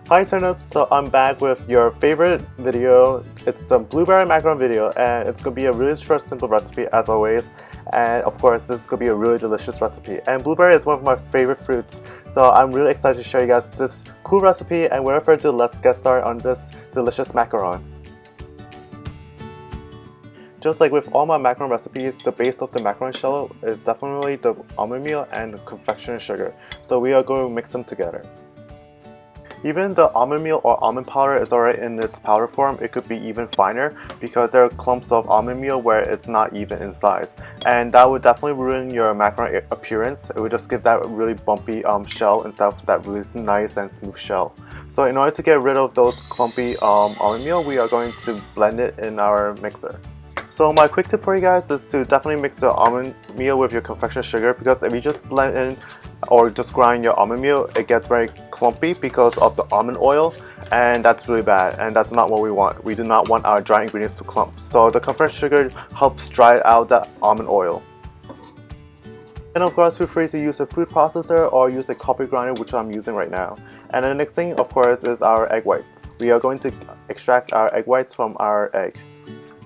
Hi turnips, so I'm back with your favorite video. It's the blueberry macaron video, and it's gonna be a really short, simple recipe as always. And of course, this is gonna be a really delicious recipe. And blueberry is one of my favorite fruits, so I'm really excited to show you guys this cool recipe. And without further ado, let's get started on this delicious macaron. Just like with all my macaron recipes, the base of the macaron shell is definitely the almond meal and the confectioner sugar. So we are going to mix them together. Even the almond meal or almond powder is already in its powder form. It could be even finer because there are clumps of almond meal where it's not even in size, and that would definitely ruin your macaron appearance. It would just give that really bumpy shell instead of that really nice and smooth shell. So in order to get rid of those clumpy almond meal, we are going to blend it in our mixer. So my quick tip for you guys is to definitely mix the almond meal with your confectioner sugar, because if you just blend in or just grind your almond meal, it gets very clumpy because of the almond oil, and that's really bad, and that's not what we want. We do not want our dry ingredients to clump. So the confectioner sugar helps dry out the almond oil. And of course, feel free to use a food processor or use a coffee grinder, which I'm using right now. And the next thing, of course, is our egg whites. We are going to extract our egg whites from our egg.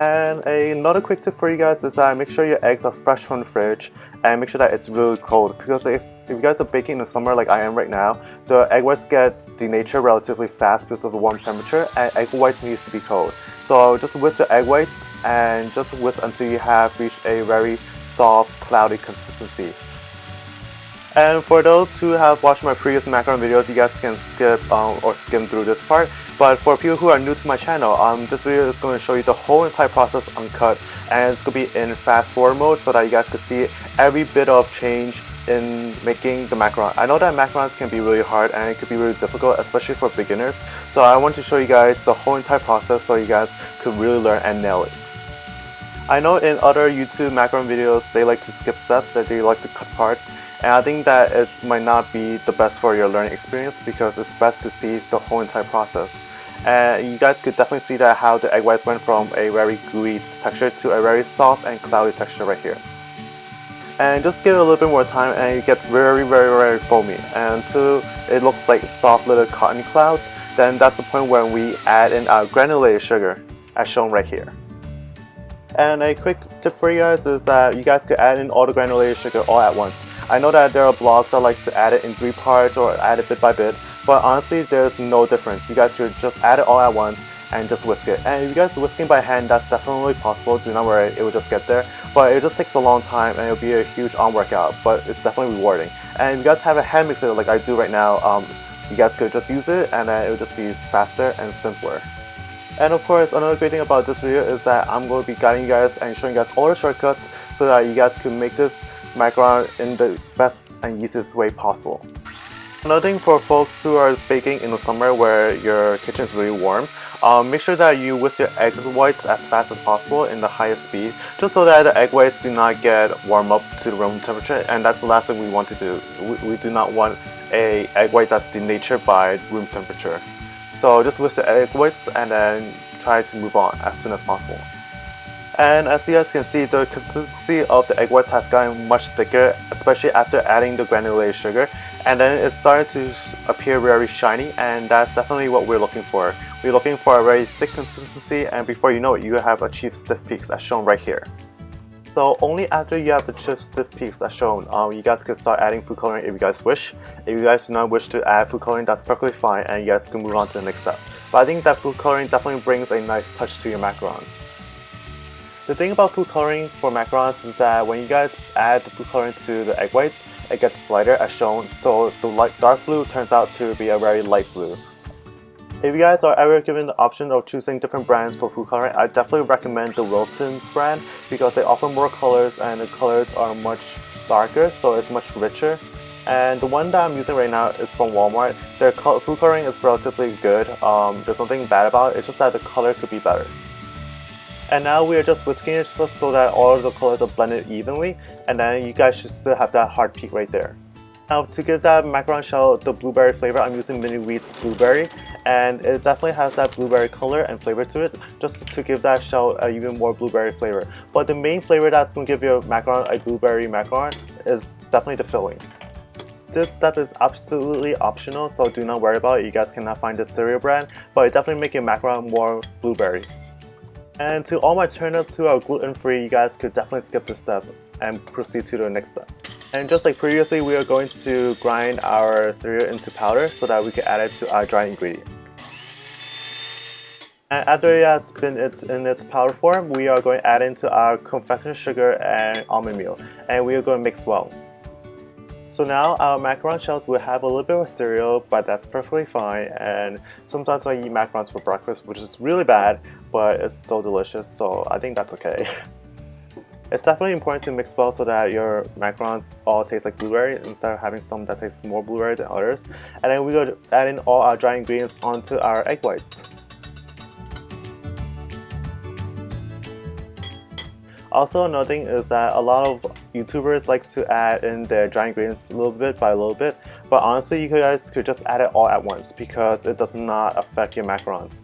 And another quick tip for you guys is that make sure your eggs are fresh from the fridge, and make sure that it's really cold, because if you guys are baking in the summer like I am right now, the egg whites get denatured relatively fast because of the warm temperature, and egg whites needs to be cold. So just whisk the egg whites and just whisk until you have reached a very soft, cloudy consistency. And for those who have watched my previous macaron videos, you guys can skip or skim through this part. But for people who are new to my channel, this video is going to show you the whole entire process uncut, and it's going to be in fast forward mode so that you guys can see every bit of change in making the macaron. I know that macarons can be really hard and it could be really difficult, especially for beginners. So I want to show you guys the whole entire process so you guys could really learn and nail it. I know in other YouTube macaron videos, they like to skip steps, that they like to cut parts. And I think that it might not be the best for your learning experience, because it's best to see the whole entire process. And you guys could definitely see that how the egg whites went from a very gooey texture to a very soft and cloudy texture right here. And just give it a little bit more time and it gets very foamy. And until it looks like soft little cotton clouds, then that's the point when we add in our granulated sugar, as shown right here. And a quick tip for you guys is that you guys could add in all the granulated sugar all at once. I know that there are blogs that like to add it in 3 parts or add it bit by bit, but honestly there's no difference. You guys should just add it all at once and just whisk it. And if you guys are whisking by hand, that's definitely possible. Do not worry, it will just get there. But it just takes a long time and it'll be a huge arm workout, but it's definitely rewarding. And if you guys have a hand mixer like I do right now, you guys could just use it and it will just be faster and simpler. And of course, another great thing about this video is that I'm going to be guiding you guys and showing you guys all the shortcuts so that you guys can make this macaron in the best and easiest way possible. Another thing for folks who are baking in the summer where your kitchen is really warm, make sure that you whisk your egg whites as fast as possible in the highest speed, just so that the egg whites do not get warm up to the room temperature, and that's the last thing we want to do. We do not want an egg white that's denatured by room temperature. So just whisk the egg whites and then try to move on as soon as possible. And as you guys can see, the consistency of the egg whites has gotten much thicker, especially after adding the granulated sugar, and then it's starting to appear very shiny, and that's definitely what we're looking for. We're looking for a very thick consistency, and before you know it, you have achieved stiff peaks as shown right here. So only after you have achieved stiff peaks as shown, you guys can start adding food coloring if you guys wish. If you guys do not wish to add food coloring, that's perfectly fine, and you guys can move on to the next step. But I think that food coloring definitely brings a nice touch to your macarons. The thing about food coloring for macarons is that when you guys add the food coloring to the egg whites, it gets lighter as shown, so the dark blue turns out to be a very light blue. If you guys are ever given the option of choosing different brands for food coloring, I definitely recommend the Wilton brand, because they offer more colors and the colors are much darker, so it's much richer. And the one that I'm using right now is from Walmart. Their food coloring is relatively good. There's nothing bad about it, it's just that the color could be better. And now we are just whisking it just so that all of the colors are blended evenly, and then you guys should still have that hard peak right there. Now to give that macaron shell the blueberry flavor, I'm using Mini Wheat's blueberry, and it definitely has that blueberry color and flavor to it, just to give that shell even more blueberry flavor. But the main flavor that's going to give your macaron a blueberry macaron is definitely the filling. This step is absolutely optional, so do not worry about it. You guys cannot find this cereal brand, but it definitely make your macaron more blueberry. And to all my turnips who are gluten-free, you guys could definitely skip this step and proceed to the next step. And just like previously, we are going to grind our cereal into powder so that we can add it to our dry ingredients. And after it has been in its powder form, we are going to add into our confectioner sugar and almond meal, and we are going to mix well. So now our macaron shells will have a little bit of cereal, but that's perfectly fine. And sometimes I eat macarons for breakfast, which is really bad, but it's so delicious, so I think that's okay. It's definitely important to mix well so that your macarons all taste like blueberry instead of having some that taste more blueberry than others. And then we go to add in all our dry ingredients onto our egg whites. Also, another thing is that a lot of YouTubers like to add in their dry ingredients a little bit by a little bit, but honestly you guys could just add it all at once because it does not affect your macarons.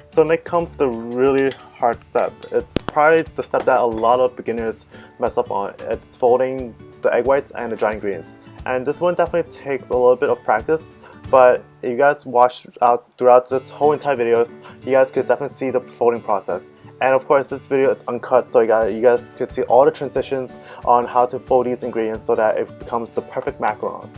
So next comes the really hard step. It's probably the step that a lot of beginners mess up on. It's folding the egg whites and the dry ingredients. And this one definitely takes a little bit of practice, but if you guys watch out throughout this whole entire video, you guys could definitely see the folding process. And of course this video is uncut, so you guys can see all the transitions on how to fold these ingredients so that it becomes the perfect macaron.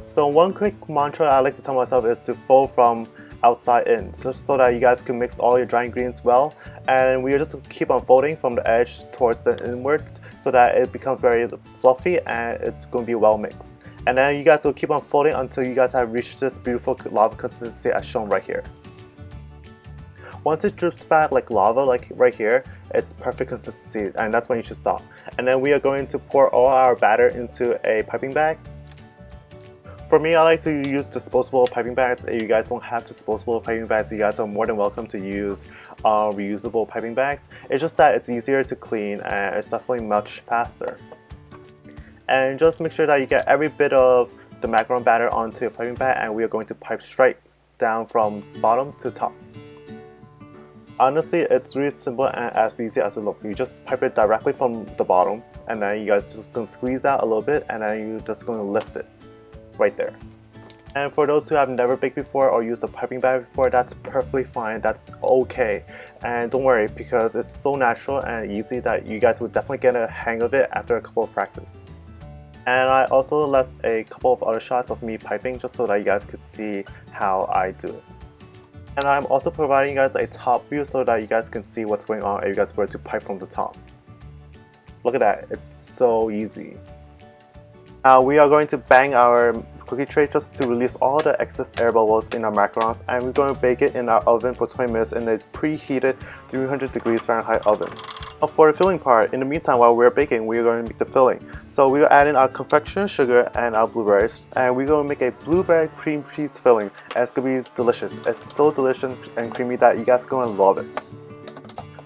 So one quick mantra I like to tell myself is to fold from outside in, just so that you guys can mix all your dry ingredients well, and we just keep on folding from the edge towards the inwards so that it becomes very fluffy and it's going to be well mixed. And then you guys will keep on folding until you guys have reached this beautiful lava consistency as shown right here. Once it drips back like lava, like right here, it's perfect consistency, and that's when you should stop. And then we are going to pour all our batter into a piping bag. For me, I like to use disposable piping bags. If you guys don't have disposable piping bags, you guys are more than welcome to use reusable piping bags. It's just that it's easier to clean and it's definitely much faster. And just make sure that you get every bit of the macaron batter onto your piping bag, and we are going to pipe straight down from bottom to top. Honestly, it's really simple and as easy as it looks. You just pipe it directly from the bottom, and then you guys just gonna squeeze out a little bit, and then you're just gonna lift it right there. And for those who have never baked before or used a piping bag before, that's perfectly fine. That's okay. And don't worry, because it's so natural and easy that you guys will definitely get a hang of it after a couple of practice. And I also left a couple of other shots of me piping just so that you guys could see how I do it. And I'm also providing you guys a top view so that you guys can see what's going on if you guys were to pipe from the top. Look at that, it's so easy. Now we are going to bang our cookie tray just to release all the excess air bubbles in our macarons, and we're going to bake it in our oven for 20 minutes in a preheated 300 degrees Fahrenheit oven. Now for the filling part, in the meantime while we're baking, we're going to make the filling. So we're adding our confectioner sugar and our blueberries, and we're going to make a blueberry cream cheese filling, and it's going to be delicious. It's so delicious and creamy that you guys are going to love it.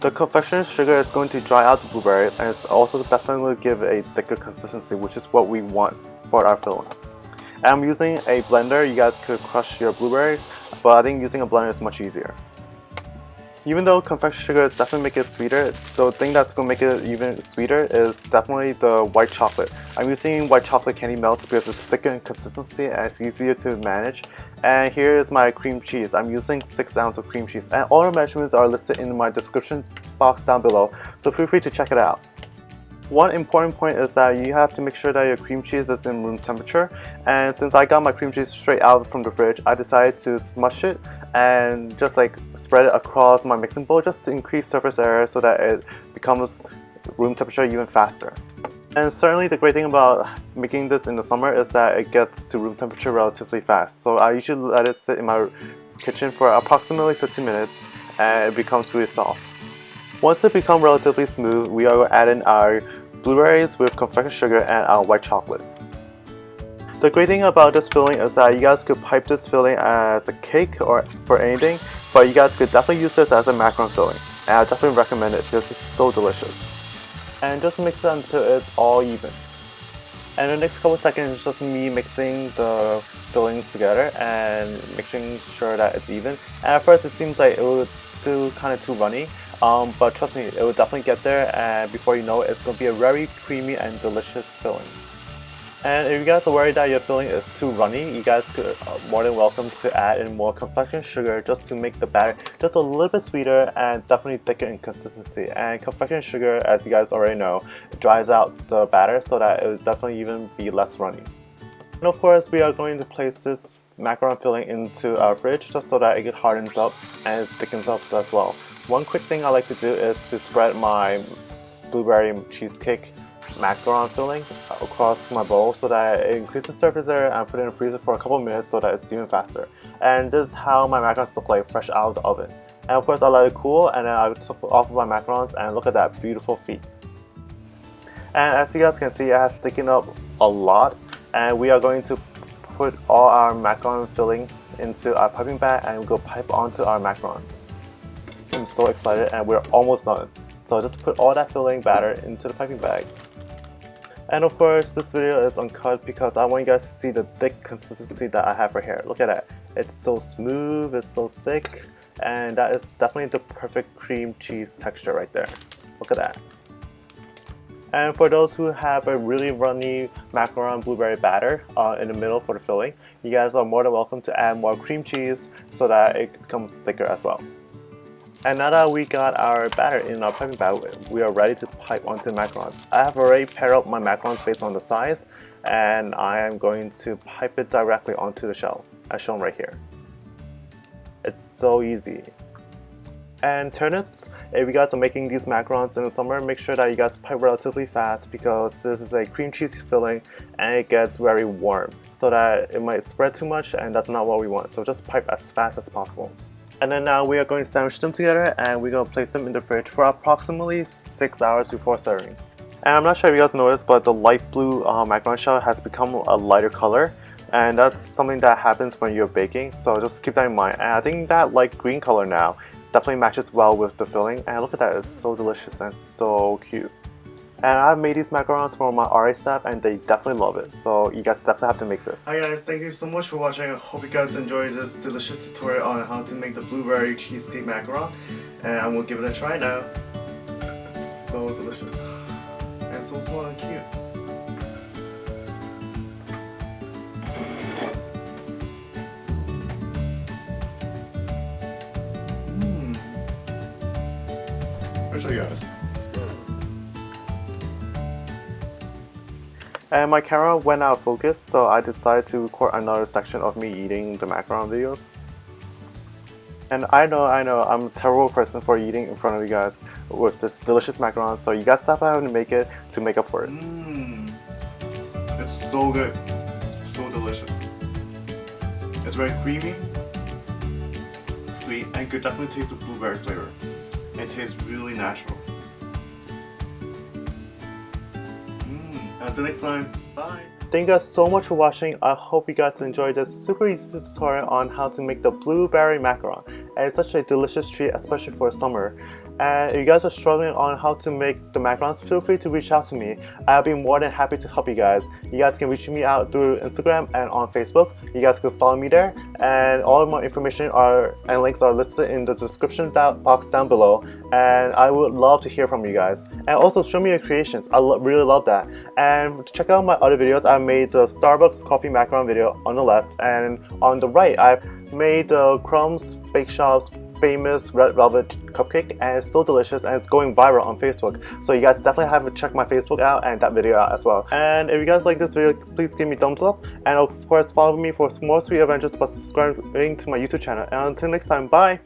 The confectioner sugar is going to dry out the blueberries, and it's also definitely going to give a thicker consistency, which is what we want for our filling. And I'm using a blender. You guys could crush your blueberries, but I think using a blender is much easier. Even though confectioner sugar is definitely make it sweeter, the thing that's going to make it even sweeter is definitely the white chocolate. I'm using white chocolate candy melts because it's thicker in consistency and it's easier to manage. And here is my cream cheese. I'm using 6 ounces of cream cheese, and all the measurements are listed in my description box down below, so feel free to check it out. One important point is that you have to make sure that your cream cheese is in room temperature, and since I got my cream cheese straight out from the fridge, I decided to smush it and just like spread it across my mixing bowl just to increase surface area so that it becomes room temperature even faster. And certainly the great thing about making this in the summer is that it gets to room temperature relatively fast. So I usually let it sit in my kitchen for approximately 15 minutes and it becomes really soft. Once it becomes relatively smooth, we are adding our blueberries with confectioner sugar and our white chocolate. The great thing about this filling is that you guys could pipe this filling as a cake or for anything, but you guys could definitely use this as a macaron filling, and I definitely recommend it because it's so delicious. And just mix it until it's all even. And the next couple seconds is just me mixing the fillings together and making sure that it's even. And at first it seems like it was still kind of too runny, but trust me, it will definitely get there, and before you know it, it's going to be a very creamy and delicious filling. And if you guys are worried that your filling is too runny, you guys could more than welcome to add in more confection sugar just to make the batter just a little bit sweeter and definitely thicker in consistency. And confection sugar, as you guys already know, dries out the batter so that it will definitely even be less runny. And of course, we are going to place this macaron filling into our fridge just so that it hardens up and it thickens up as well. One quick thing I like to do is to spread my blueberry cheesecake macaron filling across my bowl so that it increases surface area, and put it in the freezer for a couple minutes so that it's even faster. And this is how my macarons look like fresh out of the oven. And of course I let it cool, and then I took off my macarons, and look at that beautiful feet. And as you guys can see, it has thickened up a lot, and we are going to put all our macaron filling into our piping bag and we'll go pipe onto our macarons. I'm so excited, and we're almost done. So just put all that filling batter into the piping bag. And of course, this video is uncut because I want you guys to see the thick consistency that I have right here. Look at that. It's so smooth, it's so thick, and that is definitely the perfect cream cheese texture right there. Look at that. And for those who have a really runny macaron blueberry batter in the middle for the filling, you guys are more than welcome to add more cream cheese so that it becomes thicker as well. And now that we got our batter in our piping bag, we are ready to pipe onto the macarons. I have already paired up my macarons based on the size, and I am going to pipe it directly onto the shell, as shown right here. It's so easy. And turnips, if you guys are making these macarons in the summer, make sure that you guys pipe relatively fast because this is a cream cheese filling and it gets very warm, so that it might spread too much, and that's not what we want. So just pipe as fast as possible. And then now we are going to sandwich them together, and we're going to place them in the fridge for approximately 6 hours before serving. And I'm not sure if you guys noticed, but the light blue macaron shell has become a lighter color, and that's something that happens when you're baking, so just keep that in mind. And I think that light green color now definitely matches well with the filling, and look at that, it's so delicious and so cute. And I've made these macarons for my RA staff, and they definitely love it. So you guys definitely have to make this. Hi guys, thank you so much for watching. I hope you guys enjoyed this delicious tutorial on how to make the blueberry cheesecake macaron. And I'm gonna give it a try now. It's so delicious. And so small and cute. I'll show you guys. And my camera went out of focus, so I decided to record another section of me eating the macaron videos. And I know, I'm a terrible person for eating in front of you guys with this delicious macaron, so you guys definitely have to make it to make up for it. It's so good, so delicious. It's very creamy, sweet, and you could definitely taste the blueberry flavor. It tastes really natural. Until next time, bye! Thank you guys so much for watching. I hope you guys enjoyed this super easy tutorial on how to make the blueberry macaron. And it's such a delicious treat, especially for summer. And if you guys are struggling on how to make the macarons, feel free to reach out to me. I'll be more than happy to help you guys. You guys can reach me out through Instagram and on Facebook. You guys can follow me there. And all of my information and links are listed in the description box down below. And I would love to hear from you guys. And also show me your creations. I really love that. And check out my other videos. I made the Starbucks coffee macaron video on the left. And on the right, I've made the Crumbs Bake Shop's famous red velvet cupcake, and it's so delicious and it's going viral on Facebook. So you guys definitely have to check my Facebook out and that video out as well. And if you guys like this video, please give me a thumbs up, and of course follow me for more sweet adventures by subscribing to my YouTube channel. And until next time, bye!